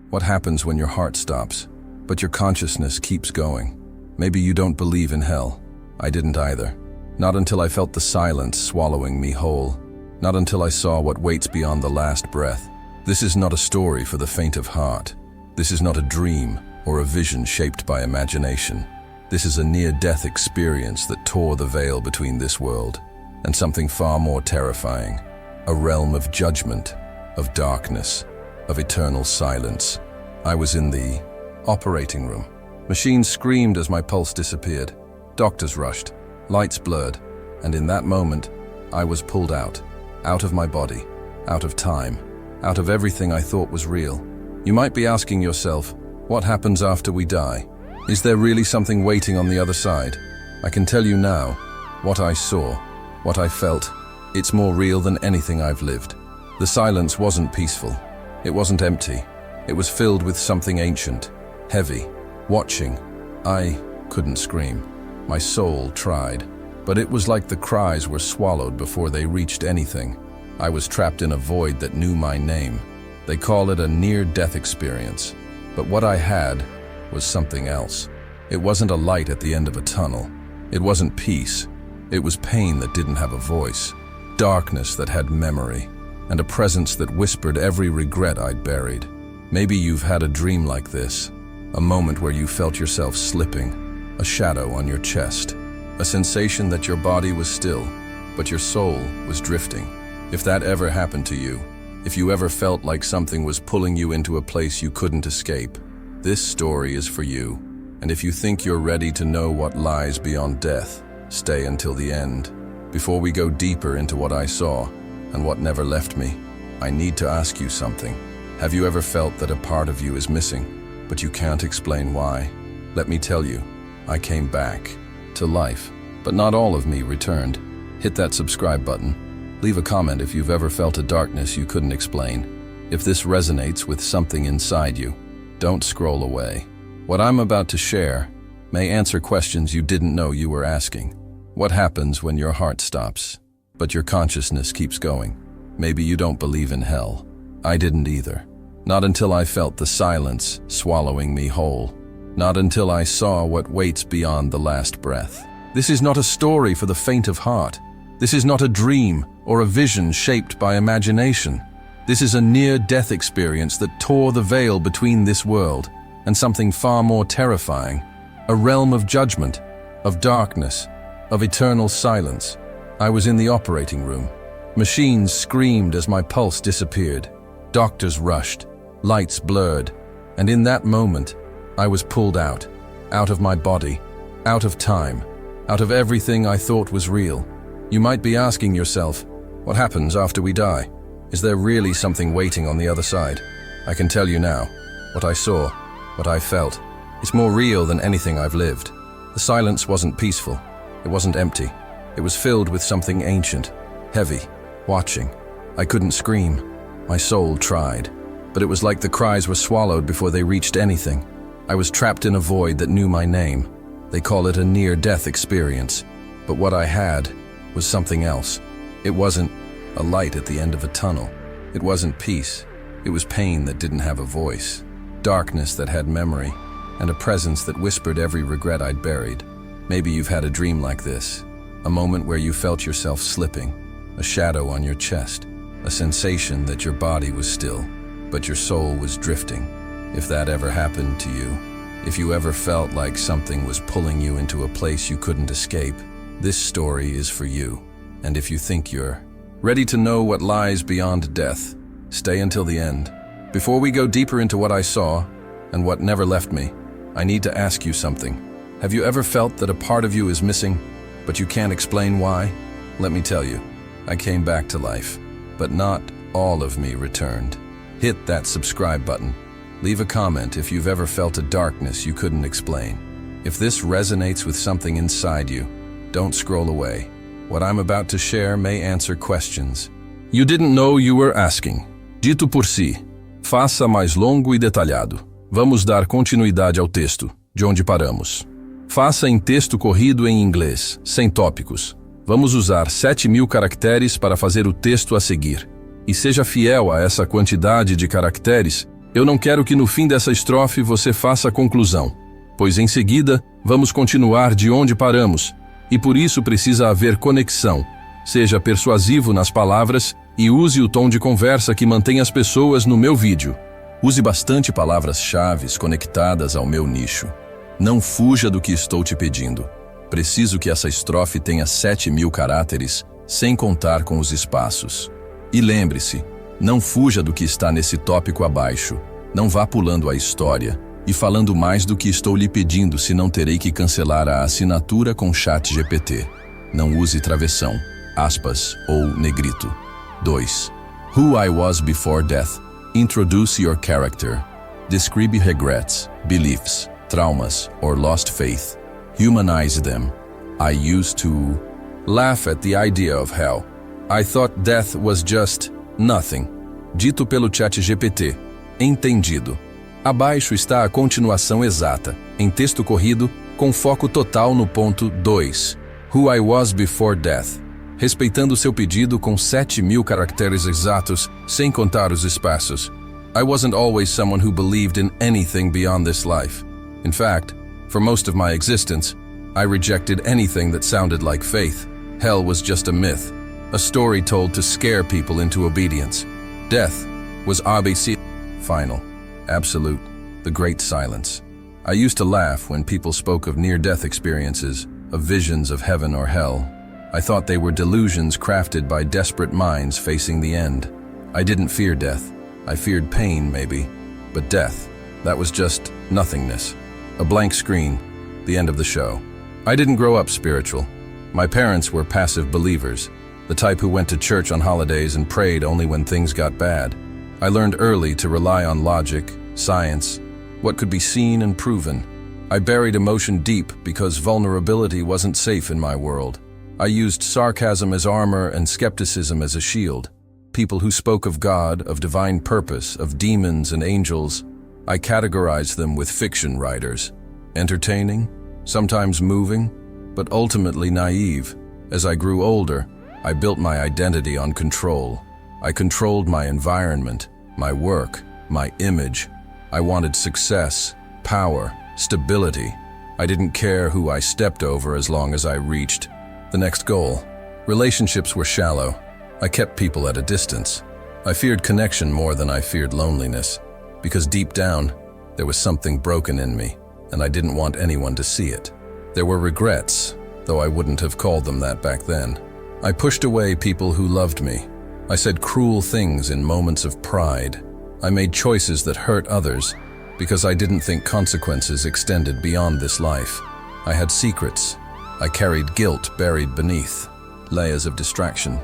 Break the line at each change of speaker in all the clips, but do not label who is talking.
What happens when your heart stops, but your consciousness keeps going? Maybe you don't believe in hell. I didn't either. Not until I felt the silence swallowing me whole. Not until I saw what waits beyond the last breath. This is not a story for the faint of heart. This is not a dream or a vision shaped by imagination. This is a near-death experience that tore the veil between this world and something far more terrifying. A realm of judgment, of darkness, of eternal silence. I was in the operating room. Machines screamed as my pulse disappeared. Doctors rushed. Lights blurred. And in that moment, I was pulled out of my body, out of time, out of everything I thought was real. You might be asking yourself, what happens after we die? Is there really something waiting on the other side? I can tell you now, what I saw, what I felt, it's more real than anything I've lived. The silence wasn't peaceful. It wasn't empty. It was filled with something ancient, heavy, watching. I couldn't scream. My soul tried, but it was like the cries were swallowed before they reached anything. I was trapped in a void that knew my name. They call it a near-death experience, but what I had was something else. It wasn't a light at the end of a tunnel. It wasn't peace. It was pain that didn't have a voice, darkness that had memory, and a presence that whispered every regret I'd buried. Maybe you've had a dream like this, a moment where you felt yourself slipping, a shadow on your chest, a sensation that your body was still, but your soul was drifting. If that ever happened to you, if you ever felt like something was pulling you into a place you couldn't escape, this story is for you. And if you think you're ready to know what lies beyond death, stay until the end. Before we go deeper into what I saw and what never left me, I need to ask you something. Have you ever felt that a part of you is missing, but you can't explain why? Let me tell you, I came back to life, but not all of me returned. Hit that subscribe button. Leave a comment if you've ever felt a darkness you couldn't explain. If this resonates with something inside you, don't scroll away. What I'm about to share may answer questions you didn't know you were asking. What happens when your heart stops, but your consciousness keeps going? Maybe you don't believe in hell. I didn't either. Not until I felt the silence swallowing me whole. Not until I saw what waits beyond the last breath. This is not a story for the faint of heart. This is not a dream or a vision shaped by imagination. This is a near-death experience that tore the veil between this world and something far more terrifying. A realm of judgment, of darkness, of eternal silence. I was in the operating room. Machines screamed as my pulse disappeared. Doctors rushed. Lights blurred. And in that moment, I was pulled out of my body, out of time, out of everything I thought was real. You might be asking yourself, what happens after we die? Is there really something waiting on the other side? I can tell you now, what I saw, what I felt, it's more real than anything I've lived. The silence wasn't peaceful. It wasn't empty. It was filled with something ancient, heavy, watching. I couldn't scream. My soul tried, but it was like the cries were swallowed before they reached anything. I was trapped in a void that knew my name. They call it a near-death experience, but what I had was something else. It wasn't a light at the end of a tunnel. It wasn't peace. It was pain that didn't have a voice, darkness that had memory, and a presence that whispered every regret I'd buried. Maybe you've had a dream like this, a moment where you felt yourself slipping, a shadow on your chest, a sensation that your body was still, but your soul was drifting. If that ever happened to you, if you ever felt like something was pulling you into a place you couldn't escape, this story is for you. And if you think you're ready to know what lies beyond death, stay until the end. Before we go deeper into what I saw and what never left me, I need to ask you something. Have you ever felt that a part of you is missing, but you can't explain why? Let me tell you, I came back to life, but not all of me returned. Hit that subscribe button. Leave a comment if you've ever felt a darkness you couldn't explain. If this resonates with something inside you, don't scroll away. What I'm about to share may answer questions you didn't know you were asking. Dito por si, faça mais longo e detalhado. Vamos dar continuidade ao texto, de onde paramos. Faça em texto corrido em inglês, sem tópicos. Vamos usar 7.000 caracteres para fazer o texto a seguir. E seja fiel a essa quantidade de caracteres Eu não quero que no fim dessa estrofe você faça a conclusão, pois em seguida vamos continuar de onde paramos, e por isso precisa haver conexão. Seja persuasivo nas palavras e use o tom de conversa que mantém as pessoas no meu vídeo. Use bastante palavras-chave conectadas ao meu nicho. Não fuja do que estou te pedindo. Preciso que essa estrofe tenha 7.000 caracteres, sem contar com os espaços. E lembre-se, não fuja do que está nesse tópico abaixo. Não vá pulando a história e falando mais do que estou lhe pedindo, senão terei que cancelar a assinatura com ChatGPT. Não use travessão, aspas ou negrito. 2. Who I was before death. Introduce your character. Describe regrets, beliefs, traumas, or lost faith. Humanize them. I used to laugh at the idea of hell. I thought death was just nothing. Dito pelo ChatGPT. Entendido. Abaixo está a continuação exata, em texto corrido, com foco total no ponto 2. Who I was before death. Respeitando seu pedido com 7.000 caracteres exatos, sem contar os espaços. I wasn't always someone who believed in anything beyond this life. In fact, for most of my existence, I rejected anything that sounded like faith. Hell was just a myth, a story told to scare people into obedience. Death was ABC. Final, absolute, the great silence. I used to laugh when people spoke of near-death experiences, of visions of heaven or hell. I thought they were delusions crafted by desperate minds facing the end. I didn't fear death. I feared pain, maybe. But death, that was just nothingness. A blank screen, the end of the show. I didn't grow up spiritual. My parents were passive believers, the type who went to church on holidays and prayed only when things got bad. I learned early to rely on logic, science, what could be seen and proven. I buried emotion deep because vulnerability wasn't safe in my world. I used sarcasm as armor and skepticism as a shield. People who spoke of God, of divine purpose, of demons and angels, I categorized them with fiction writers. Entertaining, sometimes moving, but ultimately naive. As I grew older, I built my identity on control. I controlled my environment, my work, my image. I wanted success, power, stability. I didn't care who I stepped over as long as I reached the next goal. Relationships were shallow. I kept people at a distance. I feared connection more than I feared loneliness, because deep down, there was something broken in me, and I didn't want anyone to see it. There were regrets, though I wouldn't have called them that back then. I pushed away people who loved me. I said cruel things in moments of pride. I made choices that hurt others, because I didn't think consequences extended beyond this life. I had secrets. I carried guilt buried beneath layers of distraction.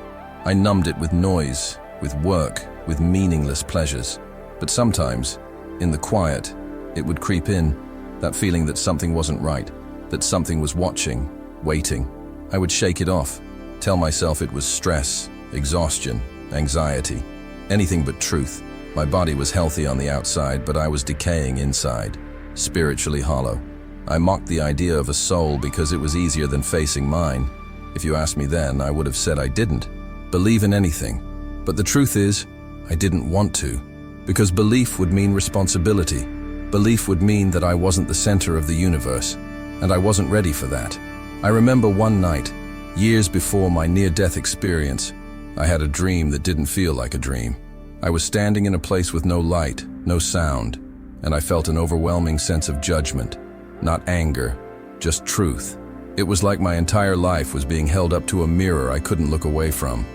I numbed it with noise, with work, with meaningless pleasures. But sometimes, in the quiet, it would creep in, that feeling that something wasn't right, that something was watching, waiting. I would shake it off, tell myself it was stress, exhaustion, anxiety, anything but truth. My body was healthy on the outside, but I was decaying inside, spiritually hollow. I mocked the idea of a soul because it was easier than facing mine. If you asked me then, I would have said I didn't believe in anything. But the truth is, I didn't want to, because belief would mean responsibility. Belief would mean that I wasn't the center of the universe, and I wasn't ready for that. I remember one night, years before my near-death experience, I had a dream that didn't feel like a dream. I was standing in a place with no light, no sound, and I felt an overwhelming sense of judgment. Not anger, just truth. It was like my entire life was being held up to a mirror I couldn't look away from.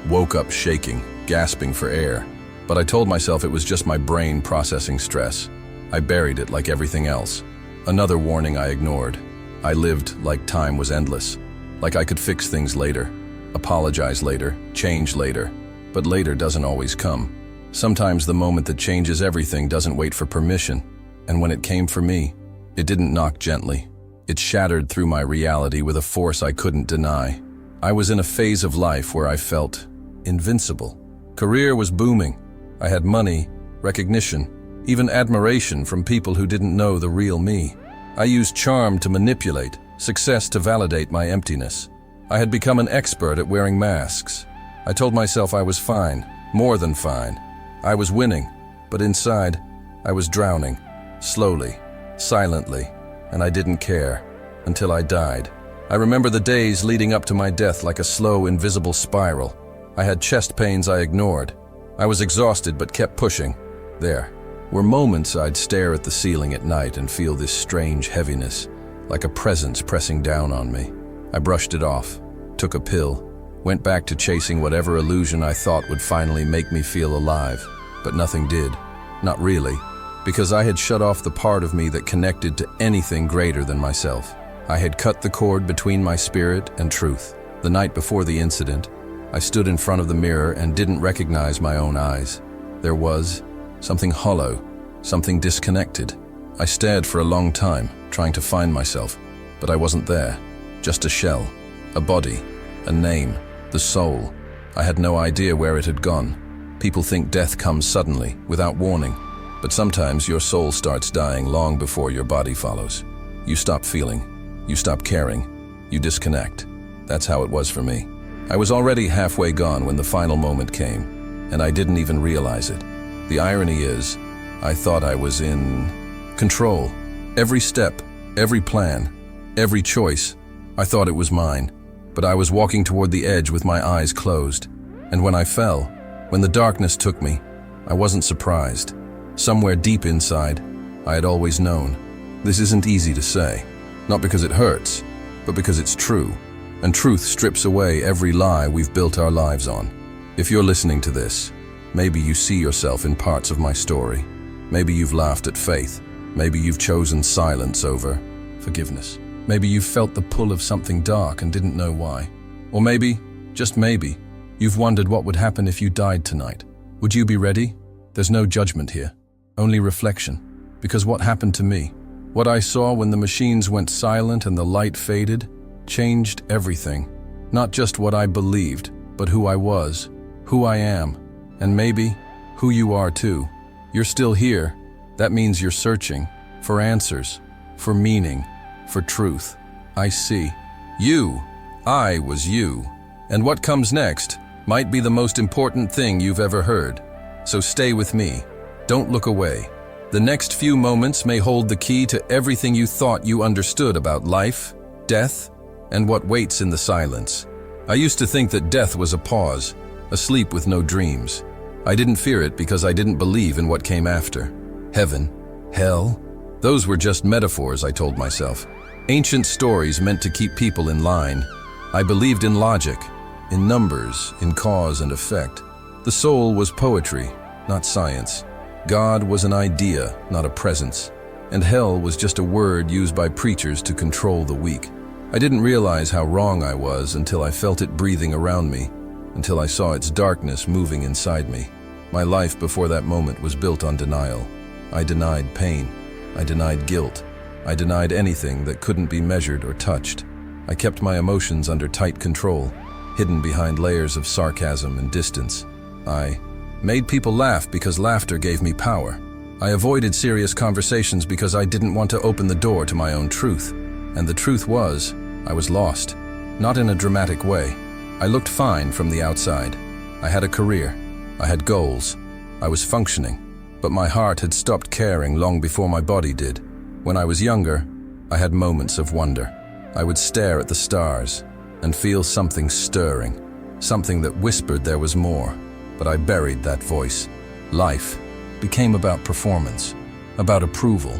Woke up shaking, gasping for air. But I told myself it was just my brain processing stress. I buried it like everything else. Another warning I ignored. I lived like time was endless. Like I could fix things later, apologize later, change later. But later doesn't always come. Sometimes the moment that changes everything doesn't wait for permission. And when it came for me, it didn't knock gently. It shattered through my reality with a force I couldn't deny. I was in a phase of life where I felt invincible. Career was booming. I had money, recognition, even admiration from people who didn't know the real me. I used charm to manipulate, success to validate my emptiness. I had become an expert at wearing masks. I told myself I was fine, more than fine. I was winning, but inside, I was drowning, slowly, silently, and I didn't care, until I died. I remember the days leading up to my death like a slow, invisible spiral. I had chest pains I ignored. I was exhausted but kept pushing. There were moments I'd stare at the ceiling at night and feel this strange heaviness, like a presence pressing down on me. I brushed it off, took a pill, went back to chasing whatever illusion I thought would finally make me feel alive. But nothing did. Not really, because I had shut off the part of me that connected to anything greater than myself. I had cut the cord between my spirit and truth. The night before the incident, I stood in front of the mirror and didn't recognize my own eyes. There was something hollow, something disconnected. I stared for a long time, trying to find myself, but I wasn't there. Just a shell, a body, a name, the soul. I had no idea where it had gone. People think death comes suddenly, without warning, but sometimes your soul starts dying long before your body follows. You stop feeling, you stop caring, you disconnect. That's how it was for me. I was already halfway gone when the final moment came, and I didn't even realize it. The irony is, I thought I was in control. Every step, every plan, every choice, I thought it was mine. But I was walking toward the edge with my eyes closed. And when I fell, when the darkness took me, I wasn't surprised. Somewhere deep inside, I had always known. This isn't easy to say. Not because it hurts, but because it's true. And truth strips away every lie we've built our lives on. If you're listening to this, maybe you see yourself in parts of my story. Maybe you've laughed at faith. Maybe you've chosen silence over forgiveness. Maybe you've felt the pull of something dark and didn't know why. Or maybe, just maybe, you've wondered what would happen if you died tonight. Would you be ready? There's no judgment here, only reflection. Because what happened to me, what I saw when the machines went silent and the light faded, changed everything. Not just what I believed, but who I was, who I am, and maybe who you are too. You're still here. That means you're searching for answers, for meaning, for truth. I see. You. I was you. And what comes next might be the most important thing you've ever heard. So stay with me. Don't look away. The next few moments may hold the key to everything you thought you understood about life, death, and what waits in the silence. I used to think that death was a pause, a sleep with no dreams. I didn't fear it because I didn't believe in what came after. Heaven, hell, those were just metaphors, I told myself. Ancient stories meant to keep people in line. I believed in logic, in numbers, in cause and effect. The soul was poetry, not science. God was an idea, not a presence. And hell was just a word used by preachers to control the weak. I didn't realize how wrong I was until I felt it breathing around me, until I saw its darkness moving inside me. My life before that moment was built on denial. I denied pain. I denied guilt. I denied anything that couldn't be measured or touched. I kept my emotions under tight control, hidden behind layers of sarcasm and distance. I made people laugh because laughter gave me power. I avoided serious conversations because I didn't want to open the door to my own truth. And the truth was, I was lost. Not in a dramatic way. I looked fine from the outside. I had a career. I had goals. I was functioning. But my heart had stopped caring long before my body did. When I was younger, I had moments of wonder. I would stare at the stars and feel something stirring, something that whispered there was more. But I buried that voice. Life became about performance, about approval,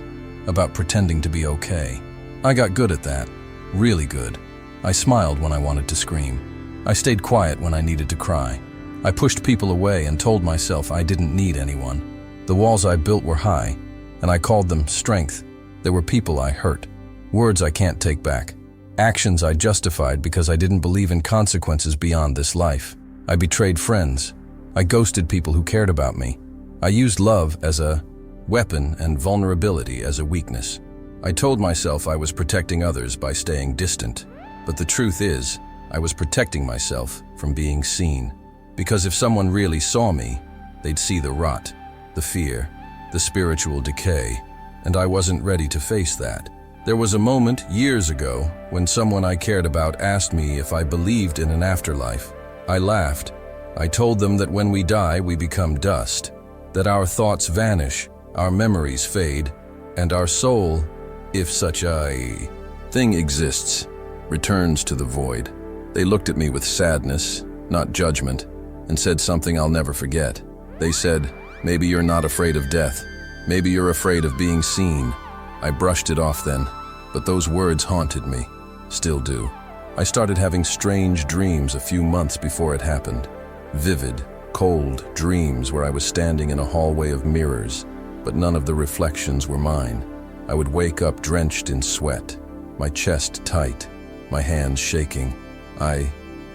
about pretending to be okay. I got good at that, really good. I smiled when I wanted to scream. I stayed quiet when I needed to cry. I pushed people away and told myself I didn't need anyone. The walls I built were high, and I called them strength. There were people I hurt, words I can't take back, actions I justified because I didn't believe in consequences beyond this life. I betrayed friends. I ghosted people who cared about me. I used love as a weapon and vulnerability as a weakness. I told myself I was protecting others by staying distant, but the truth is, I was protecting myself from being seen. Because if someone really saw me, they'd see the rot, the fear, the spiritual decay, and I wasn't ready to face that. There was a moment years ago when someone I cared about asked me if I believed in an afterlife. I laughed. I told them that when we die, we become dust, that our thoughts vanish, our memories fade, and our soul, if such a thing exists, returns to the void. They looked at me with sadness, not judgment, and said something I'll never forget. They said, "Maybe you're not afraid of death. Maybe you're afraid of being seen." I brushed it off then, but those words haunted me, still do. I started having strange dreams a few months before it happened. Vivid, cold dreams where I was standing in a hallway of mirrors, but none of the reflections were mine. I would wake up drenched in sweat, my chest tight, my hands shaking. I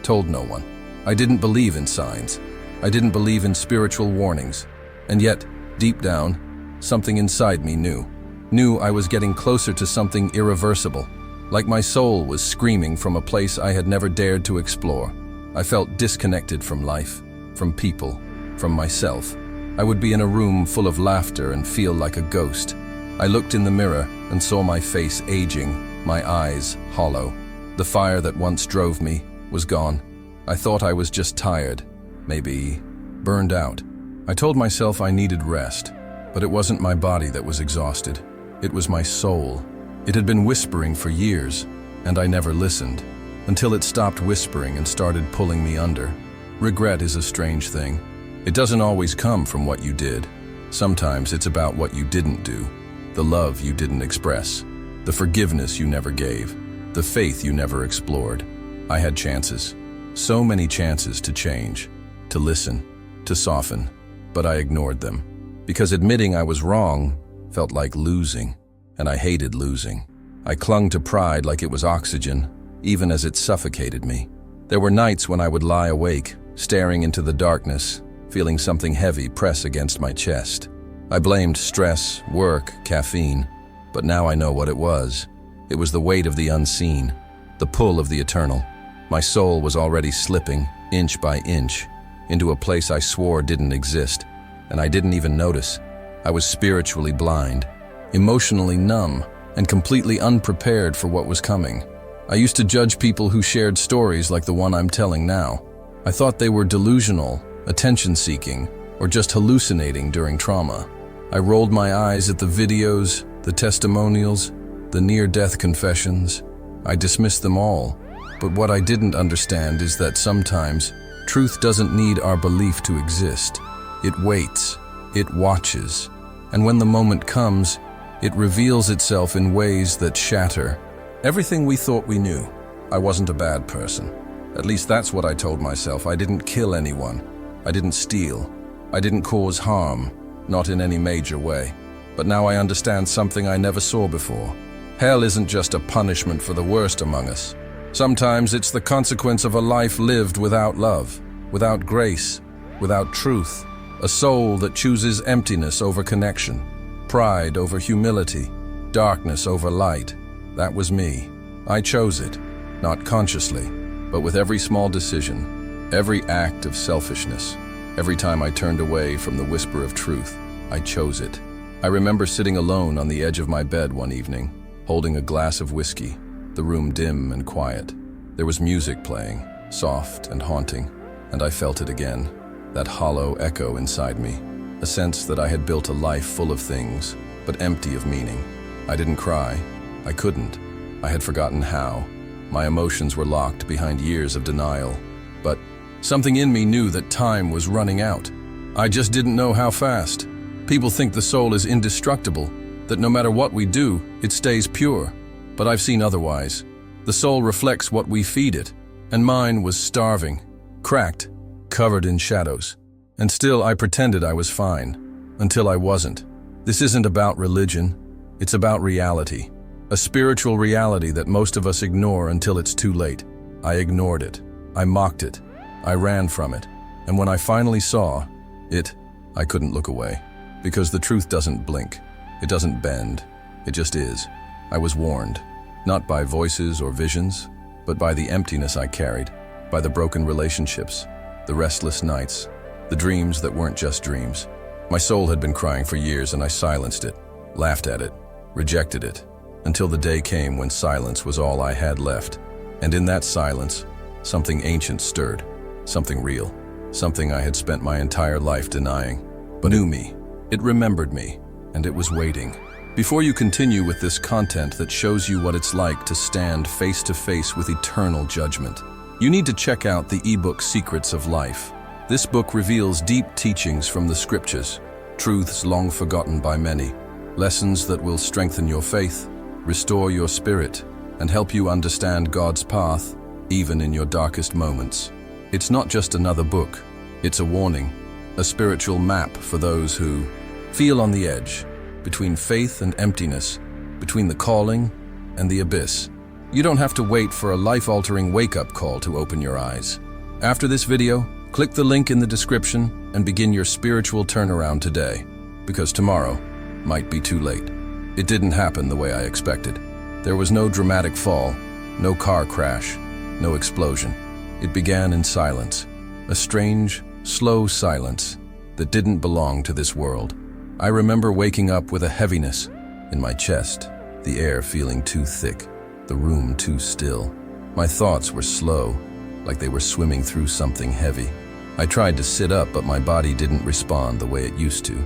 told no one. I didn't believe in signs. I didn't believe in spiritual warnings. And yet, deep down, something inside me knew I was getting closer to something irreversible, like my soul was screaming from a place I had never dared to explore. I felt disconnected from life, from people, from myself. I would be in a room full of laughter and feel like a ghost. I looked in the mirror and saw my face aging, my eyes hollow. The fire that once drove me was gone. I thought I was just tired, maybe burned out. I told myself I needed rest, but it wasn't my body that was exhausted. It was my soul. It had been whispering for years, and I never listened, until it stopped whispering and started pulling me under. Regret is a strange thing. It doesn't always come from what you did. Sometimes it's about what you didn't do, the love you didn't express, the forgiveness you never gave, the faith you never explored. I had chances, so many chances to change, to listen, to soften, but I ignored them, because admitting I was wrong felt like losing, and I hated losing. I clung to pride like it was oxygen, even as it suffocated me. There were nights when I would lie awake, staring into the darkness, feeling something heavy press against my chest. I blamed stress, work, caffeine, but now I know what it was. It was the weight of the unseen, the pull of the eternal. My soul was already slipping, inch by inch, into a place I swore didn't exist, and I didn't even notice. I was spiritually blind, emotionally numb, and completely unprepared for what was coming. I used to judge people who shared stories like the one I'm telling now. I thought they were delusional, attention-seeking, or just hallucinating during trauma. I rolled my eyes at the videos, the testimonials, the near-death confessions. I dismissed them all. But what I didn't understand is that sometimes truth doesn't need our belief to exist. It waits, it watches, and when the moment comes, it reveals itself in ways that shatter everything we thought we knew. I wasn't a bad person. At least that's what I told myself. I didn't kill anyone. I didn't steal. I didn't cause harm, not in any major way. But now I understand something I never saw before. Hell isn't just a punishment for the worst among us. Sometimes it's the consequence of a life lived without love, without grace, without truth. A soul that chooses emptiness over connection, pride over humility, darkness over light. That was me. I chose it, not consciously, but with every small decision, every act of selfishness. Every time I turned away from the whisper of truth, I chose it. I remember sitting alone on the edge of my bed one evening, holding a glass of whiskey, the room dim and quiet. There was music playing, soft and haunting, and I felt it again, that hollow echo inside me, a sense that I had built a life full of things, but empty of meaning. I didn't cry. I couldn't. I had forgotten how. My emotions were locked behind years of denial. But something in me knew that time was running out. I just didn't know how fast. People think the soul is indestructible, that no matter what we do, it stays pure. But I've seen otherwise. The soul reflects what we feed it, and mine was starving, cracked, covered in shadows. And still I pretended I was fine, until I wasn't. This isn't about religion, it's about reality. A spiritual reality that most of us ignore until it's too late. I ignored it. I mocked it. I ran from it. And when I finally saw it, I couldn't look away. Because the truth doesn't blink. It doesn't bend. It just is. I was warned. Not by voices or visions, but by the emptiness I carried, by the broken relationships, the restless nights, the dreams that weren't just dreams. My soul had been crying for years and I silenced it, laughed at it, rejected it, until the day came when silence was all I had left. And in that silence, something ancient stirred, something real, something I had spent my entire life denying. But it knew me. It remembered me. and it was waiting. Before you continue with this content that shows you what it's like to stand face to face with eternal judgment, you need to check out the ebook Secrets of Life. This book reveals deep teachings from the scriptures, truths long forgotten by many, lessons that will strengthen your faith, restore your spirit, and help you understand God's path, even in your darkest moments. It's not just another book, it's a warning, a spiritual map for those who feel on the edge, between faith and emptiness, between the calling and the abyss. You don't have to wait for a life-altering wake-up call to open your eyes. After this video, click the link in the description and begin your spiritual turnaround today, because tomorrow might be too late. It didn't happen the way I expected. There was no dramatic fall, no car crash, no explosion. It began in silence, a strange, slow silence that didn't belong to this world. I remember waking up with a heaviness in my chest, the air feeling too thick, the room too still. My thoughts were slow, like they were swimming through something heavy. I tried to sit up, but my body didn't respond the way it used to.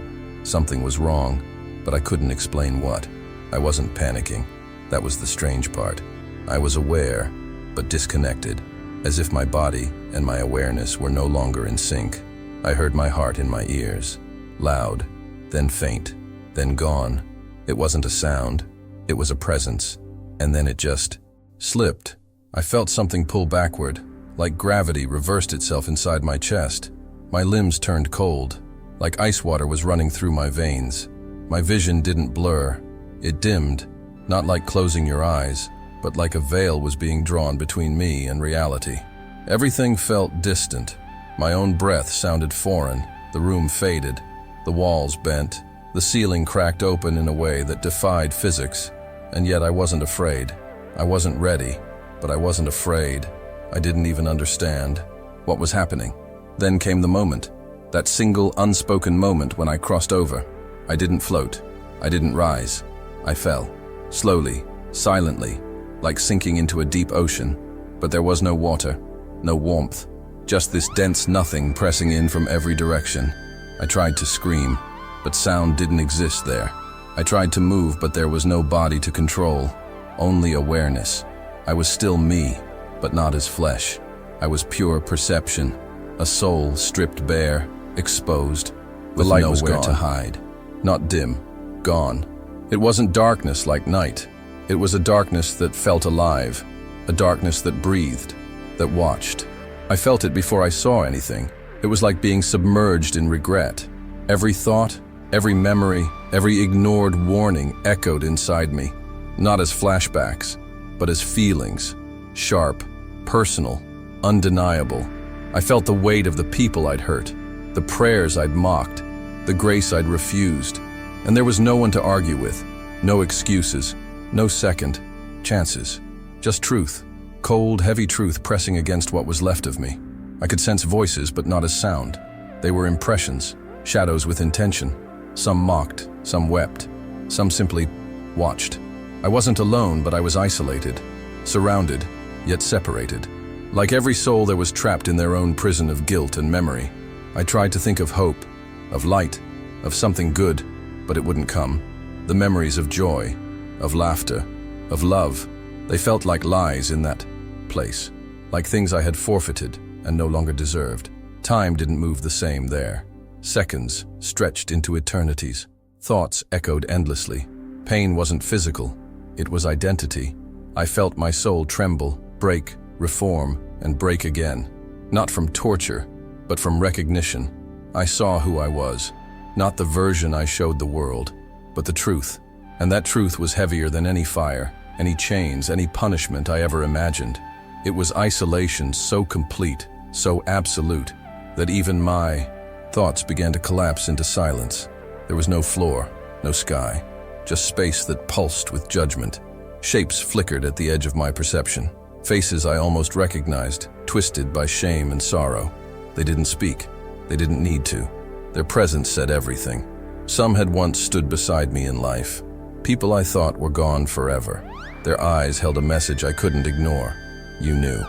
Something was wrong, but I couldn't explain what. I wasn't panicking. That was the strange part. I was aware, but disconnected, as if my body and my awareness were no longer in sync. I heard my heart in my ears, loud, then faint, then gone. It wasn't a sound, it was a presence, and then it just slipped. I felt something pull backward, like gravity reversed itself inside my chest. My limbs turned cold, like ice water was running through my veins. My vision didn't blur, it dimmed, not like closing your eyes, but like a veil was being drawn between me and reality. Everything felt distant. My own breath sounded foreign, the room faded, the walls bent, the ceiling cracked open in a way that defied physics, and yet I wasn't afraid. I wasn't ready, but I wasn't afraid. I didn't even understand what was happening. Then came the moment, that single unspoken moment when I crossed over. I didn't float, I didn't rise. I fell, slowly, silently, like sinking into a deep ocean, but there was no water, no warmth, just this dense nothing pressing in from every direction. I tried to scream, but sound didn't exist there. I tried to move, but there was no body to control, only awareness. I was still me, but not as flesh. I was pure perception, a soul stripped bare, exposed, with nowhere to hide. Not dim, gone. It wasn't darkness like night. It was a darkness that felt alive, a darkness that breathed, that watched. I felt it before I saw anything. It was like being submerged in regret. Every thought, every memory, every ignored warning echoed inside me, not as flashbacks, but as feelings, sharp, personal, undeniable. I felt the weight of the people I'd hurt, the prayers I'd mocked, the grace I'd refused, and there was no one to argue with, no excuses, no second chances, just truth, cold, heavy truth pressing against what was left of me. I could sense voices, but not as sound. They were impressions, shadows with intention. Some mocked, some wept, some simply watched. I wasn't alone, but I was isolated, surrounded, yet separated. Like every soul, there was trapped in their own prison of guilt and memory. I tried to think of hope, of light, of something good, but it wouldn't come. The memories of joy, of laughter, of love, they felt like lies in that place, like things I had forfeited and no longer deserved. Time didn't move the same there. Seconds stretched into eternities. Thoughts echoed endlessly. Pain wasn't physical, it was identity. I felt my soul tremble, break, reform, and break again. Not from torture, but from recognition. I saw who I was, not the version I showed the world, but the truth. And that truth was heavier than any fire, any chains, any punishment I ever imagined. It was isolation so complete, so absolute, that even my thoughts began to collapse into silence. There was no floor, no sky, just space that pulsed with judgment. Shapes flickered at the edge of my perception. Faces I almost recognized, twisted by shame and sorrow. They didn't speak. They didn't need to. Their presence said everything. Some had once stood beside me in life. People I thought were gone forever. Their eyes held a message I couldn't ignore. You knew,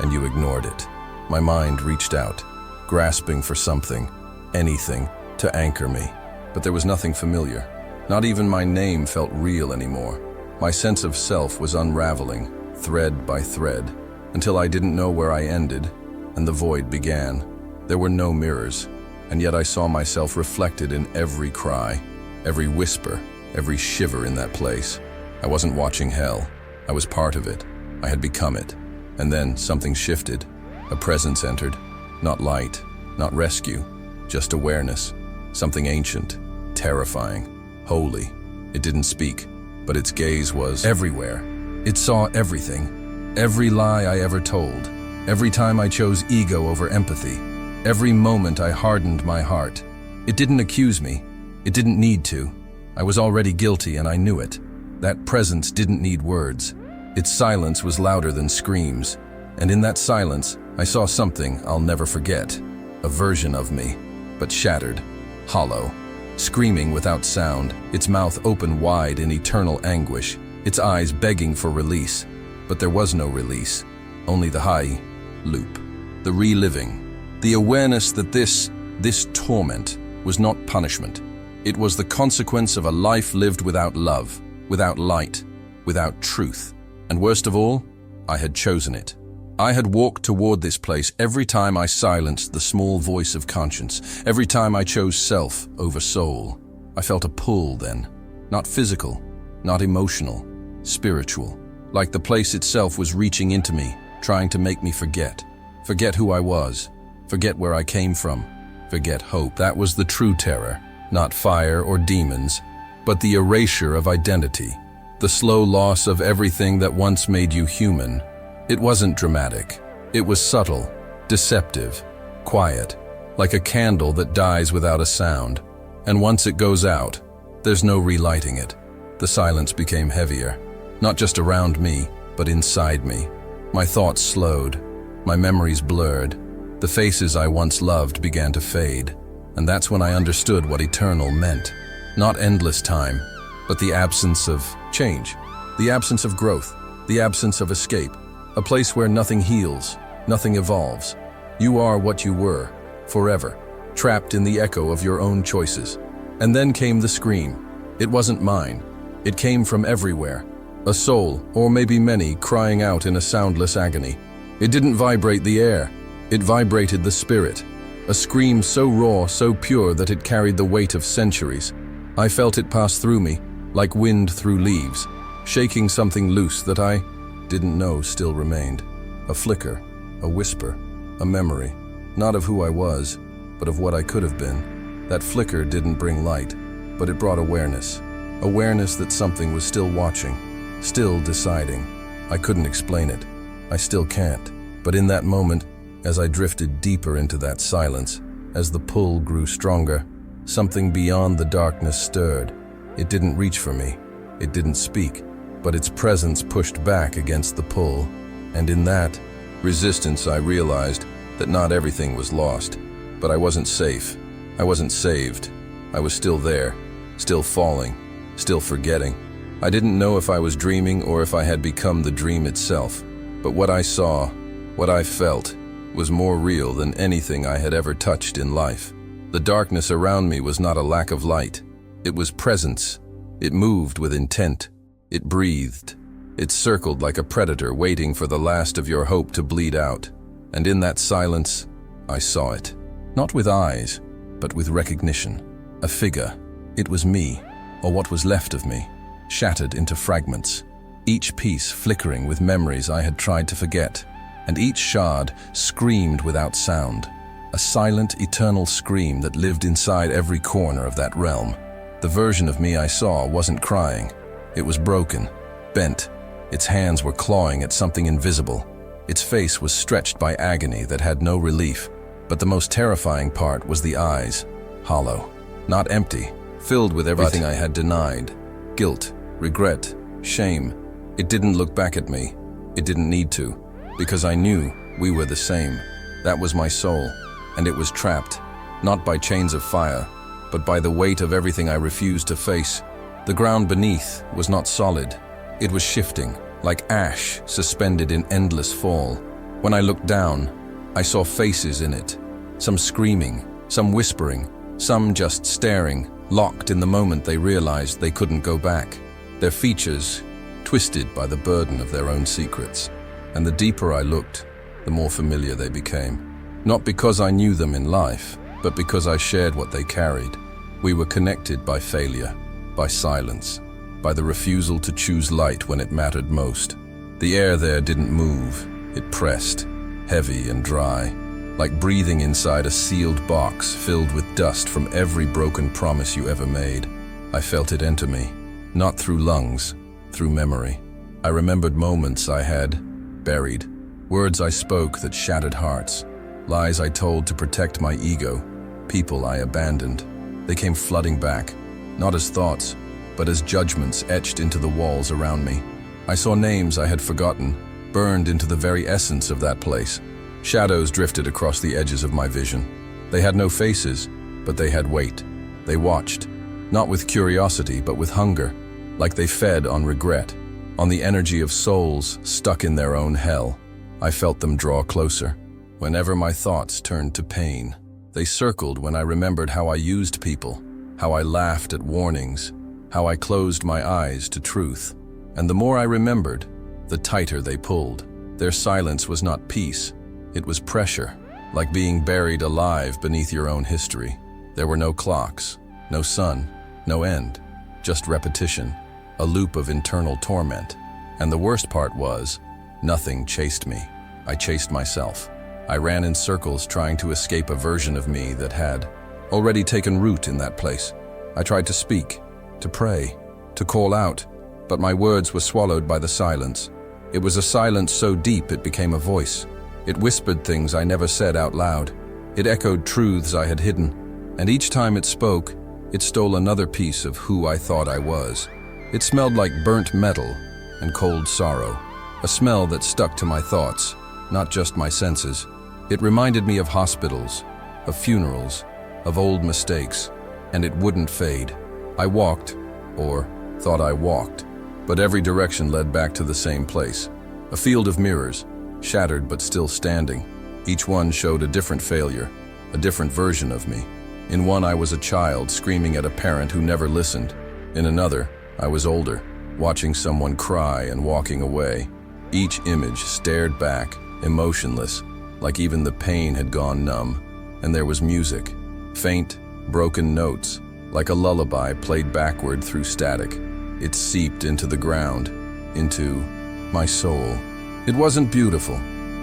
and you ignored it. My mind reached out, grasping for something, anything, to anchor me. But there was nothing familiar, Not even my name felt real anymore. My sense of self was unraveling, thread by thread, until I didn't know where I ended, and the void began. There were no mirrors, and yet I saw myself reflected in every cry, every whisper, every shiver in that place. I wasn't watching hell. I was part of it. I had become it. And then something shifted. A presence entered. Not light, not rescue, just awareness. Something ancient, terrifying, holy. It didn't speak, but its gaze was everywhere. It saw everything. Every lie I ever told. Every time I chose ego over empathy. Every moment I hardened my heart. It didn't accuse me. It didn't need to. I was already guilty and I knew it. That presence didn't need words. Its silence was louder than screams. And in that silence, I saw something I'll never forget. A version of me, but shattered, hollow, screaming without sound, its mouth open wide in eternal anguish, its eyes begging for release. But there was no release, only the high loop, the reliving, the awareness that this torment was not punishment. It was the consequence of a life lived without love, without light, without truth. And worst of all, I had chosen it. I had walked toward this place every time I silenced the small voice of conscience, every time I chose self over soul. I felt a pull then, not physical, not emotional, spiritual, like the place itself was reaching into me, trying to make me forget who I was, forget where I came from, forget hope. That was the true terror, not fire or demons, but the erasure of identity, the slow loss of everything that once made you human. It wasn't dramatic. It was subtle, deceptive, quiet, like a candle that dies without a sound. And once it goes out, there's no relighting it. The silence became heavier, not just around me, but inside me. My thoughts slowed, my memories blurred. The faces I once loved began to fade, and that's when I understood what eternal meant. Not endless time, but the absence of change, the absence of growth, the absence of escape, a place where nothing heals, nothing evolves. You are what you were, forever, trapped in the echo of your own choices. And then came the scream. It wasn't mine. It came from everywhere. A soul, or maybe many, crying out in a soundless agony. It didn't vibrate the air. It vibrated the spirit. A scream so raw, so pure that it carried the weight of centuries. I felt it pass through me, like wind through leaves, shaking something loose that I didn't know still remained. A flicker, a whisper, a memory, not of who I was, but of what I could have been. That flicker didn't bring light, but it brought awareness. Awareness that something was still watching, still deciding. I couldn't explain it. I still can't. But in that moment, as I drifted deeper into that silence, as the pull grew stronger, something beyond the darkness stirred. It didn't reach for me. It didn't speak, but its presence pushed back against the pull. And in that resistance, I realized that not everything was lost, but I wasn't safe. I wasn't saved. I was still there, still falling, still forgetting. I didn't know if I was dreaming or if I had become the dream itself. But what I saw, what I felt, was more real than anything I had ever touched in life. The darkness around me was not a lack of light. It was presence. It moved with intent. It breathed. It circled like a predator waiting for the last of your hope to bleed out. And in that silence, I saw it. Not with eyes, but with recognition. A figure. It was me, or what was left of me, shattered into fragments. Each piece flickering with memories I had tried to forget. And each shard screamed without sound. A silent, eternal scream that lived inside every corner of that realm. The version of me I saw wasn't crying. It was broken, bent. Its hands were clawing at something invisible. Its face was stretched by agony that had no relief. But the most terrifying part was the eyes, hollow, not empty, filled with everything I had denied. Guilt, regret, shame. It didn't look back at me. It didn't need to, because I knew we were the same. That was my soul, and it was trapped, not by chains of fire, but by the weight of everything I refused to face. The ground beneath was not solid. It was shifting, like ash suspended in endless fall. When I looked down, I saw faces in it, some screaming, some whispering, some just staring. locked in the moment they realized they couldn't go back, their features twisted by the burden of their own secrets. And the deeper I looked, the more familiar they became. Not because I knew them in life, but because I shared what they carried. We were connected by failure, by silence, by the refusal to choose light when it mattered most. The air there didn't move, it pressed, heavy and dry, like breathing inside a sealed box filled with dust from every broken promise you ever made. I felt it enter me, not through lungs, through memory. I remembered moments I had buried, words I spoke that shattered hearts, lies I told to protect my ego, people I abandoned. They came flooding back, not as thoughts, but as judgments etched into the walls around me. I saw names I had forgotten, burned into the very essence of that place. Shadows drifted across the edges of my vision. They had no faces, but they had weight. They watched, not with curiosity, but with hunger, like they fed on regret, on the energy of souls stuck in their own hell. I felt them draw closer. Whenever my thoughts turned to pain, they circled when I remembered how I used people, how I laughed at warnings, how I closed my eyes to truth. And the more I remembered, the tighter they pulled. Their silence was not peace, it was pressure, like being buried alive beneath your own history. There were no clocks, no sun, no end, just repetition, a loop of internal torment. And the worst part was, nothing chased me. I chased myself. I ran in circles trying to escape a version of me that had already taken root in that place. I tried to speak, to pray, to call out, but my words were swallowed by the silence. It was a silence so deep it became a voice. It whispered things I never said out loud. It echoed truths I had hidden, and each time it spoke, it stole another piece of who I thought I was. It smelled like burnt metal and cold sorrow, a smell that stuck to my thoughts, not just my senses. It reminded me of hospitals, of funerals, of old mistakes, and it wouldn't fade. I walked, or thought I walked, but every direction led back to the same place. A field of mirrors, shattered but still standing. Each one showed a different failure, a different version of me. In one I was a child screaming at a parent who never listened. In another, I was older, watching someone cry and walking away. Each image stared back, emotionless, like even the pain had gone numb. And there was music, faint, broken notes, like a lullaby played backward through static. It seeped into the ground, into my soul. It wasn't beautiful.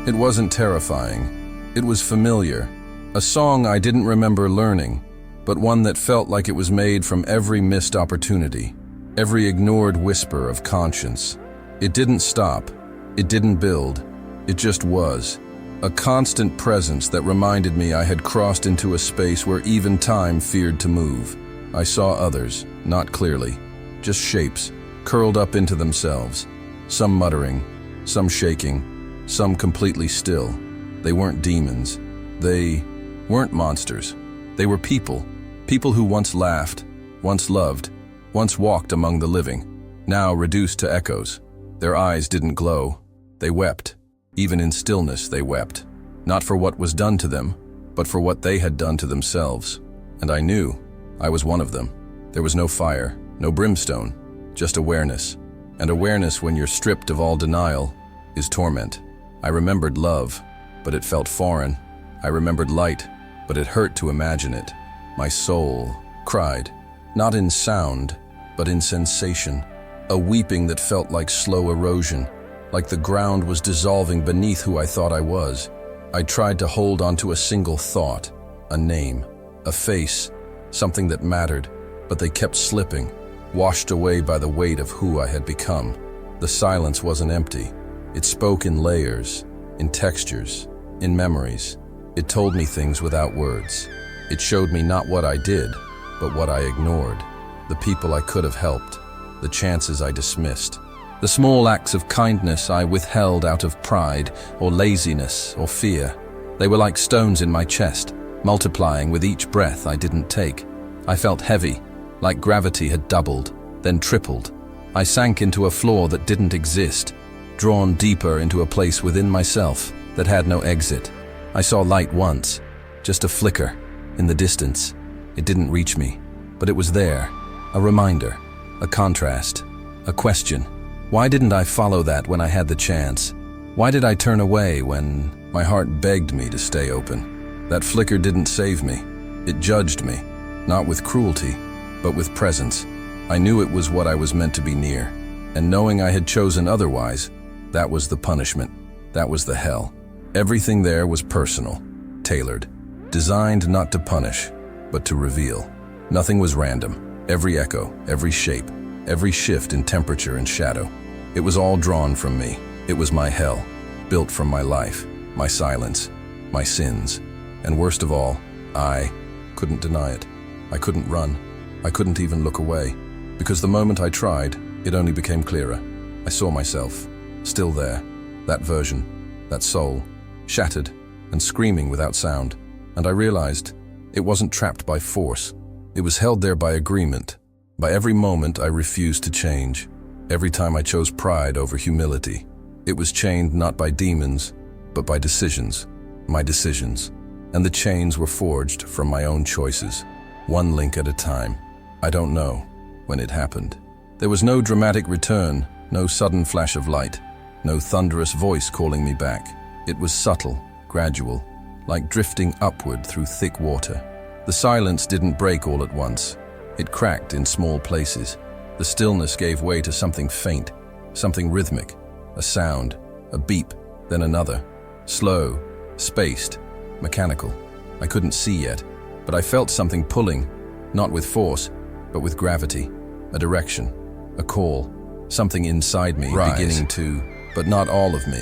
It wasn't terrifying. It was familiar. A song I didn't remember learning, but one that felt like it was made from every missed opportunity, every ignored whisper of conscience. It didn't stop. It didn't build. It just was. A constant presence that reminded me I had crossed into a space where even time feared to move. I saw others, not clearly, just shapes, curled up into themselves, some muttering, some shaking, some completely still. They weren't demons. They weren't monsters. They were people, people who once laughed, once loved, once walked among the living, now reduced to echoes. Their eyes didn't glow. They wept. Even in stillness they wept, not for what was done to them, but for what they had done to themselves. And I knew I was one of them. There was no fire, no brimstone, just awareness. And awareness, when you're stripped of all denial, is torment. I remembered love, but it felt foreign. I remembered light, but it hurt to imagine it. My soul cried, not in sound, but in sensation, a weeping that felt like slow erosion, like the ground was dissolving beneath who I thought I was. I tried to hold onto a single thought, a name, a face, something that mattered, but they kept slipping, washed away by the weight of who I had become. The silence wasn't empty. It spoke in layers, in textures, in memories. It told me things without words. It showed me not what I did, but what I ignored, the people I could have helped, the chances I dismissed. The small acts of kindness I withheld out of pride, or laziness, or fear. They were like stones in my chest, multiplying with each breath I didn't take. I felt heavy, like gravity had doubled, then tripled. I sank into a floor that didn't exist, drawn deeper into a place within myself that had no exit. I saw light once, just a flicker, in the distance. It didn't reach me, But it was there, a reminder, a contrast, a question. Why didn't I follow that when I had the chance? Why did I turn away when my heart begged me to stay open? That flicker didn't save me. It judged me, not with cruelty, but with presence. I knew it was what I was meant to be near, and knowing I had chosen otherwise, that was the punishment. That was the hell. Everything there was personal, tailored, designed not to punish, but to reveal. Nothing was random. Every echo, every shape, every shift in temperature and shadow. It was all drawn from me. It was my hell, built from my life, my silence, my sins. And worst of all, I couldn't deny it. I couldn't run. I couldn't even look away. Because the moment I tried, it only became clearer. I saw myself, still there, that version, that soul, shattered and screaming without sound. And I realized it wasn't trapped by force. It was held there by agreement. By every moment I refused to change. Every time I chose pride over humility. It was chained not by demons, but by decisions. My decisions. And the chains were forged from my own choices. One link at a time. I don't know when it happened. There was no dramatic return, no sudden flash of light, no thunderous voice calling me back. It was subtle, gradual, like drifting upward through thick water. The silence didn't break all at once. It cracked in small places. The stillness gave way to something faint, something rhythmic, a sound, a beep, then another. Slow, spaced, mechanical. I couldn't see yet, but I felt something pulling, not with force, but with gravity, a direction, a call, something inside me beginning to, but not all of me,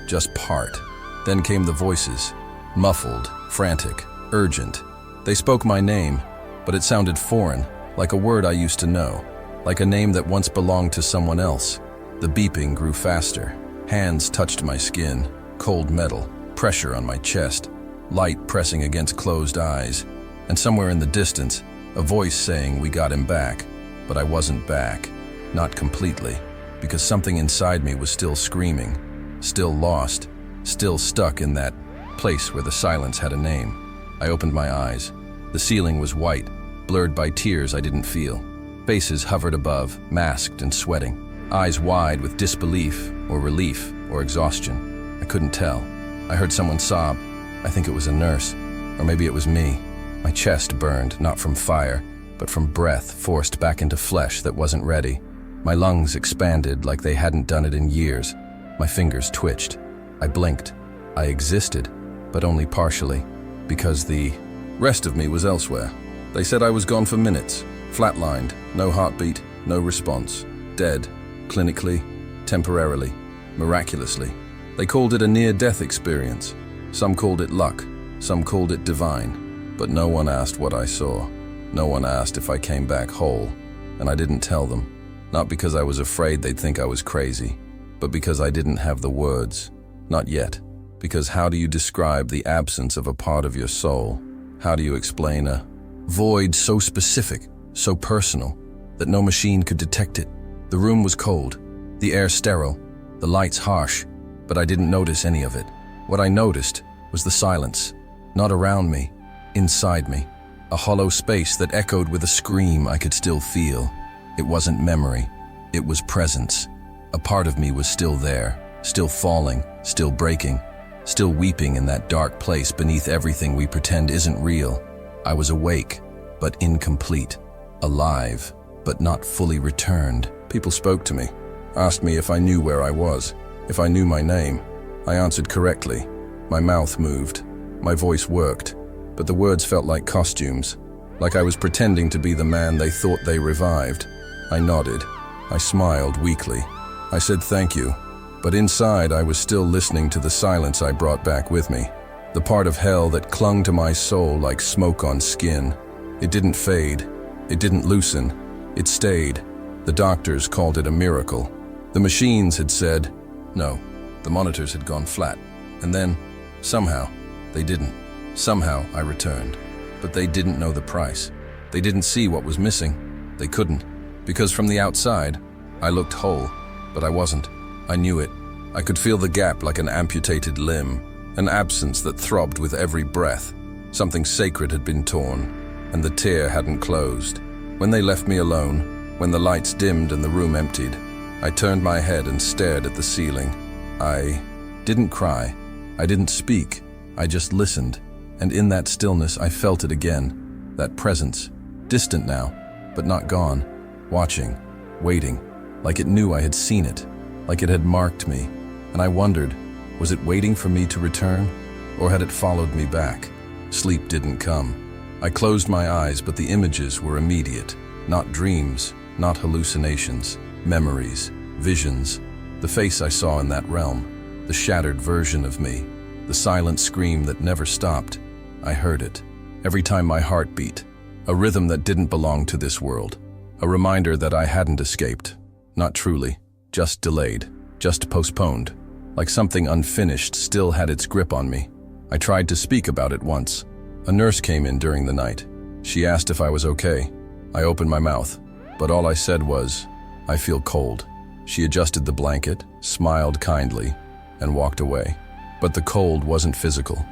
just part. Then came the voices, muffled, frantic, urgent. They spoke my name, but it sounded foreign, like a word I used to know, like a name that once belonged to someone else. The beeping grew faster. Hands touched my skin, cold metal, pressure on my chest, light pressing against closed eyes, and somewhere in the distance, a voice saying we got him back. But I wasn't back, not completely, because something inside me was still screaming, still lost, still stuck in that place where the silence had a name. I opened my eyes. The ceiling was white, blurred by tears I didn't feel. Faces hovered above, masked and sweating, eyes wide with disbelief or relief or exhaustion. I couldn't tell. I heard someone sob. I think it was a nurse, or maybe it was me. My chest burned, not from fire, but from breath forced back into flesh that wasn't ready. My lungs expanded like they hadn't done it in years. My fingers twitched. I blinked. I existed, but only partially, because the rest of me was elsewhere. They said I was gone for minutes, flatlined, no heartbeat, no response, dead, clinically, temporarily, miraculously. They called it a near-death experience. Some called it luck, some called it divine, but no one asked what I saw. No one asked if I came back whole, and I didn't tell them, not because I was afraid they'd think I was crazy, but because I didn't have the words. Not yet, because how do you describe the absence of a part of your soul? How do you explain a void so specific, so personal, that no machine could detect it? The room was cold, the air sterile, the lights harsh, but I didn't notice any of it. What I noticed was the silence, not around me, inside me, a hollow space that echoed with a scream I could still feel. It wasn't memory, it was presence. A part of me was still there, still falling, still breaking, still weeping in that dark place beneath everything we pretend isn't real. I was awake, but incomplete, alive, but not fully returned. People spoke to me, asked me if I knew where I was, if I knew my name. I answered correctly. My mouth moved, my voice worked, but the words felt like costumes, like I was pretending to be the man they thought they revived. I nodded. I smiled weakly. I said thank you, but inside I was still listening to the silence I brought back with me, the part of hell that clung to my soul like smoke on skin. It didn't fade. It didn't loosen. It stayed. The doctors called it a miracle. The machines had said, no. The monitors had gone flat. And then, somehow, they didn't. Somehow I returned. But they didn't know the price. They didn't see what was missing. They couldn't. Because from the outside, I looked whole. But I wasn't. I knew it. I could feel the gap like an amputated limb, an absence that throbbed with every breath. Something sacred had been torn, and the tear hadn't closed. When they left me alone, when the lights dimmed and the room emptied, I turned my head and stared at the ceiling. I didn't cry. I didn't speak. I just listened. And in that stillness, I felt it again. That presence. Distant now, but not gone. Watching. Waiting. Like it knew I had seen it. Like it had marked me. And I wondered, was it waiting for me to return? Or had it followed me back? Sleep didn't come. I closed my eyes, but the images were immediate. Not dreams, not hallucinations. Memories, visions. The face I saw in that realm. The shattered version of me. The silent scream that never stopped. I heard it. Every time my heart beat. A rhythm that didn't belong to this world. A reminder that I hadn't escaped. Not truly. Just delayed. Just postponed. Like something unfinished still had its grip on me. I tried to speak about it once. A nurse came in during the night. She asked if I was okay. I opened my mouth, but all I said was, "I feel cold." She adjusted the blanket, smiled kindly, and walked away. But the cold wasn't physical.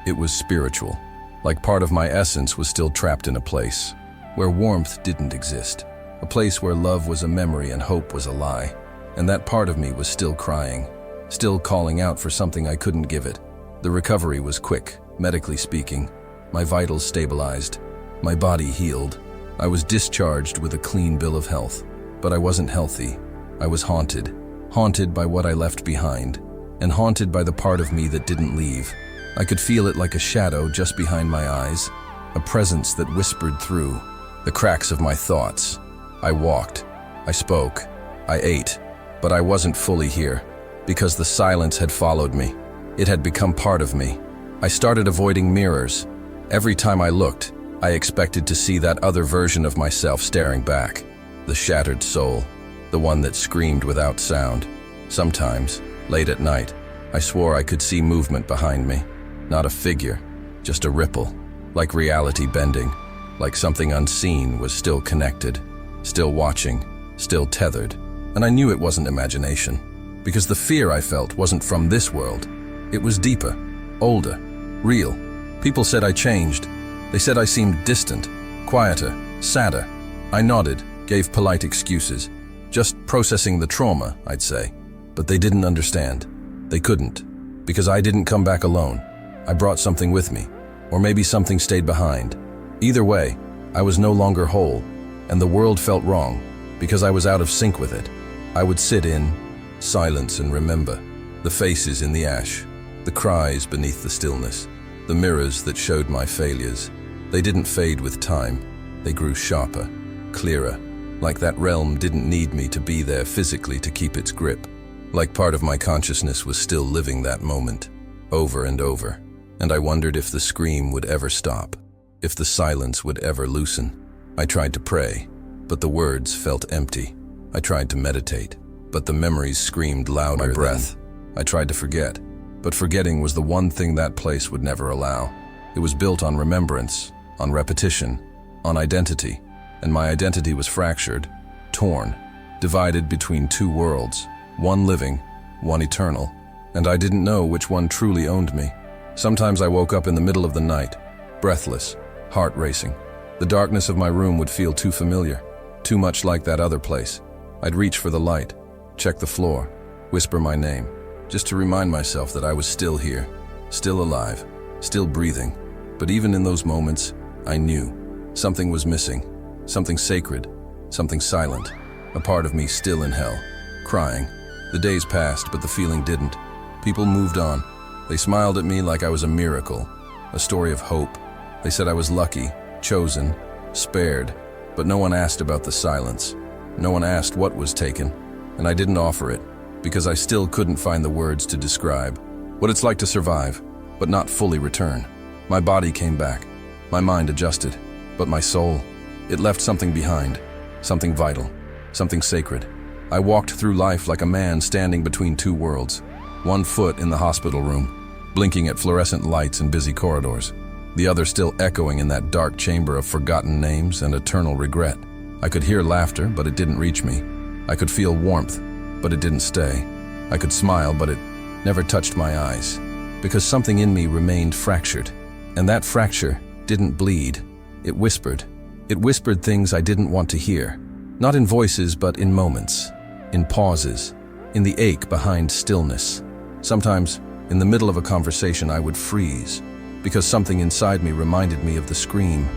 It was spiritual. Like part of my essence was still trapped in a place where warmth didn't exist. A place where love was a memory and hope was a lie. And that part of me was still crying, still calling out for something I couldn't give it. The recovery was quick, medically speaking. My vitals stabilized. My body healed. I was discharged with a clean bill of health. But I wasn't healthy. I was haunted. Haunted by what I left behind. And haunted by the part of me that didn't leave. I could feel it like a shadow just behind my eyes. A presence that whispered through the cracks of my thoughts. I walked. I spoke. I ate. But I wasn't fully here. Because the silence had followed me. It had become part of me. I started avoiding mirrors. Every time I looked, I expected to see that other version of myself staring back. The shattered soul. The one that screamed without sound. Sometimes, late at night, I swore I could see movement behind me. Not a figure, just a ripple. Like reality bending. Like something unseen was still connected. Still watching. Still tethered. And I knew it wasn't imagination. Because the fear I felt wasn't from this world. It was deeper. Older. Real. People said I changed. They said I seemed distant, quieter, sadder. I nodded, gave polite excuses. Just processing the trauma, I'd say. But they didn't understand. They couldn't. Because I didn't come back alone. I brought something with me. Or maybe something stayed behind. Either way, I was no longer whole. And the world felt wrong. Because I was out of sync with it. I would sit in silence and remember. The faces in the ash. The cries beneath the stillness. The mirrors that showed my failures. They didn't fade with time. They grew sharper, clearer. Like that realm didn't need me to be there physically to keep its grip. Like part of my consciousness was still living that moment, over and over. And I wondered if the scream would ever stop, if the silence would ever loosen. I tried to pray, but the words felt empty. I tried to meditate, but the memories screamed louder. My breath. I tried to forget, but forgetting was the one thing that place would never allow. It was built on remembrance, on repetition, on identity, and my identity was fractured, torn, divided between two worlds, one living, one eternal, and I didn't know which one truly owned me. Sometimes I woke up in the middle of the night, breathless, heart racing. The darkness of my room would feel too familiar, too much like that other place. I'd reach for the light, check the floor, whisper my name, just to remind myself that I was still here, still alive, still breathing. But even in those moments, I knew something was missing, something sacred, something silent, a part of me still in hell, crying. The days passed, but the feeling didn't. People moved on. They smiled at me like I was a miracle, a story of hope. They said I was lucky, chosen, spared, but no one asked about the silence. No one asked what was taken, and I didn't offer it, because I still couldn't find the words to describe what it's like to survive, but not fully return. My body came back, my mind adjusted, but my soul, it left something behind, something vital, something sacred. I walked through life like a man standing between two worlds, one foot in the hospital room, blinking at fluorescent lights and busy corridors, the other still echoing in that dark chamber of forgotten names and eternal regret. I could hear laughter, but it didn't reach me. I could feel warmth, but it didn't stay. I could smile, but it never touched my eyes, because something in me remained fractured. And that fracture didn't bleed. It whispered. It whispered things I didn't want to hear, not in voices but in moments, in pauses, in the ache behind stillness. Sometimes, in the middle of a conversation, I would freeze, because something inside me reminded me of the scream,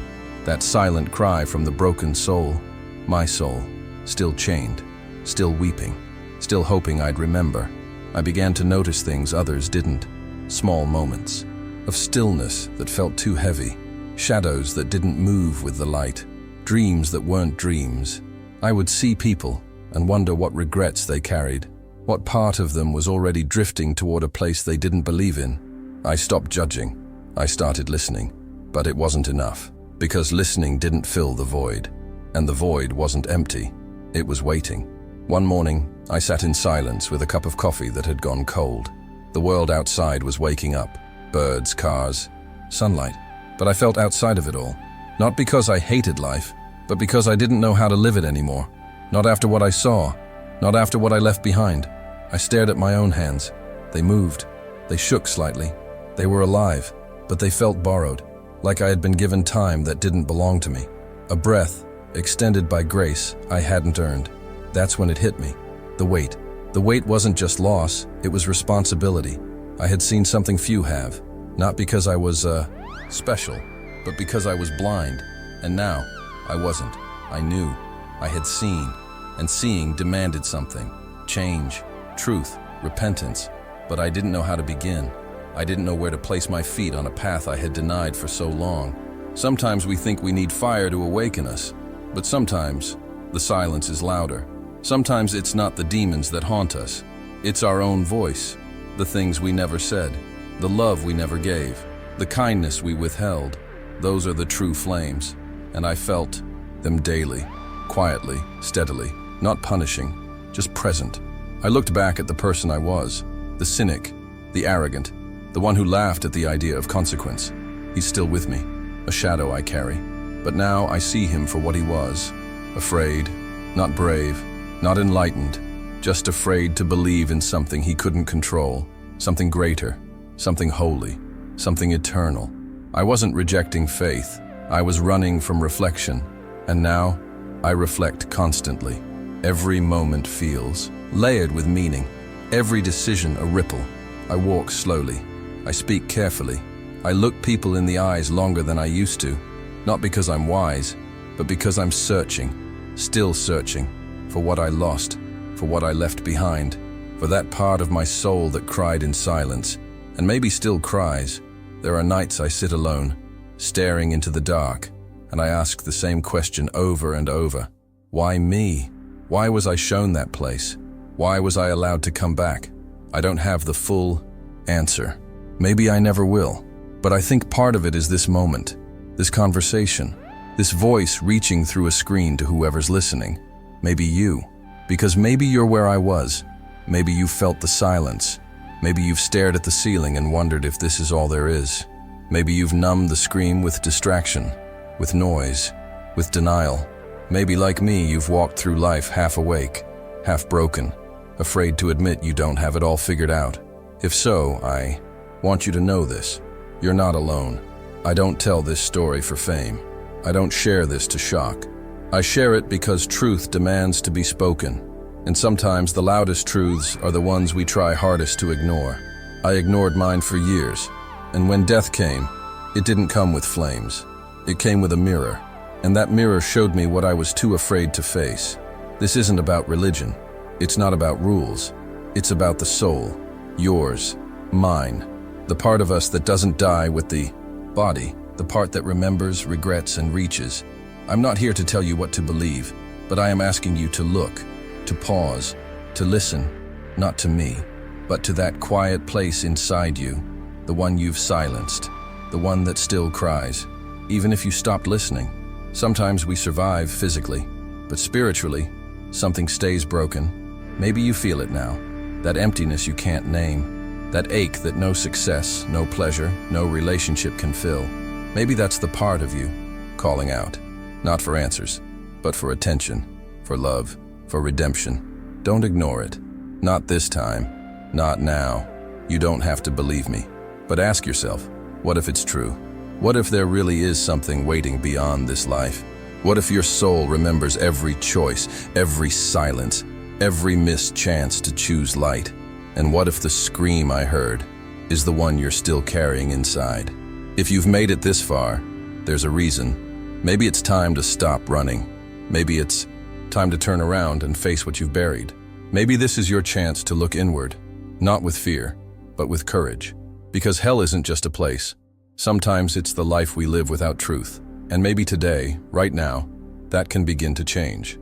that silent cry from the broken soul, my soul, still chained, still weeping, still hoping I'd remember. I began to notice things others didn't, small moments of stillness that felt too heavy, shadows that didn't move with the light, dreams that weren't dreams. I would see people and wonder what regrets they carried, what part of them was already drifting toward a place they didn't believe in. I stopped judging. I started listening, but it wasn't enough, because listening didn't fill the void, and the void wasn't empty. It was waiting. One morning, I sat in silence with a cup of coffee that had gone cold. The world outside was waking up. Birds, cars, sunlight. But I felt outside of it all. Not because I hated life, but because I didn't know how to live it anymore. Not after what I saw. Not after what I left behind. I stared at my own hands. They moved. They shook slightly. They were alive, but they felt borrowed, like I had been given time that didn't belong to me. A breath, extended by grace, I hadn't earned. That's when it hit me. The weight. The weight wasn't just loss, it was responsibility. I had seen something few have, not because I was, special, but because I was blind. And now, I wasn't. I knew. I had seen. And seeing demanded something. Change, truth, repentance. But I didn't know how to begin. I didn't know where to place my feet on a path I had denied for so long. Sometimes we think we need fire to awaken us, but sometimes the silence is louder. Sometimes it's not the demons that haunt us. It's our own voice, the things we never said, the love we never gave, the kindness we withheld. Those are the true flames, and I felt them daily, quietly, steadily, not punishing, just present. I looked back at the person I was, the cynic, the arrogant, the one who laughed at the idea of consequence. He's still with me, a shadow I carry. But now I see him for what he was, afraid, not brave, not enlightened, just afraid to believe in something he couldn't control, something greater, something holy, something eternal. I wasn't rejecting faith, I was running from reflection, and now I reflect constantly. Every moment feels layered with meaning, every decision a ripple. I walk slowly, I speak carefully, I look people in the eyes longer than I used to, not because I'm wise, but because I'm searching, still searching, for what I lost, for what I left behind, for that part of my soul that cried in silence, and maybe still cries. There are nights I sit alone, staring into the dark, and I ask the same question over and over. Why me? Why was I shown that place? Why was I allowed to come back? I don't have the full answer. Maybe I never will, but I think part of it is this moment, this conversation, this voice reaching through a screen to whoever's listening. Maybe you, because maybe you're where I was. Maybe you felt the silence. Maybe you've stared at the ceiling and wondered if this is all there is. Maybe you've numbed the scream with distraction, with noise, with denial. Maybe like me, you've walked through life half awake, half broken, afraid to admit you don't have it all figured out. If so, I want you to know this. You're not alone. I don't tell this story for fame. I don't share this to shock. I share it because truth demands to be spoken, and sometimes the loudest truths are the ones we try hardest to ignore. I ignored mine for years, and when death came, it didn't come with flames. It came with a mirror, and that mirror showed me what I was too afraid to face. This isn't about religion. It's not about rules. It's about the soul, yours, mine, the part of us that doesn't die with the body, the part that remembers, regrets, and reaches. I'm not here to tell you what to believe, but I am asking you to look, to pause, to listen, not to me, but to that quiet place inside you, the one you've silenced, the one that still cries, even if you stopped listening. Sometimes we survive physically, but spiritually, something stays broken. Maybe you feel it now, that emptiness you can't name, that ache that no success, no pleasure, no relationship can fill. Maybe that's the part of you calling out, not for answers, but for attention, for love, for redemption. Don't ignore it. Not this time. Not now. You don't have to believe me. But ask yourself, what if it's true? What if there really is something waiting beyond this life? What if your soul remembers every choice, every silence, every missed chance to choose light? And what if the scream I heard is the one you're still carrying inside? If you've made it this far, there's a reason. Maybe it's time to stop running. Maybe it's time to turn around and face what you've buried. Maybe this is your chance to look inward, not with fear, but with courage. Because hell isn't just a place. Sometimes it's the life we live without truth. And maybe today, right now, that can begin to change.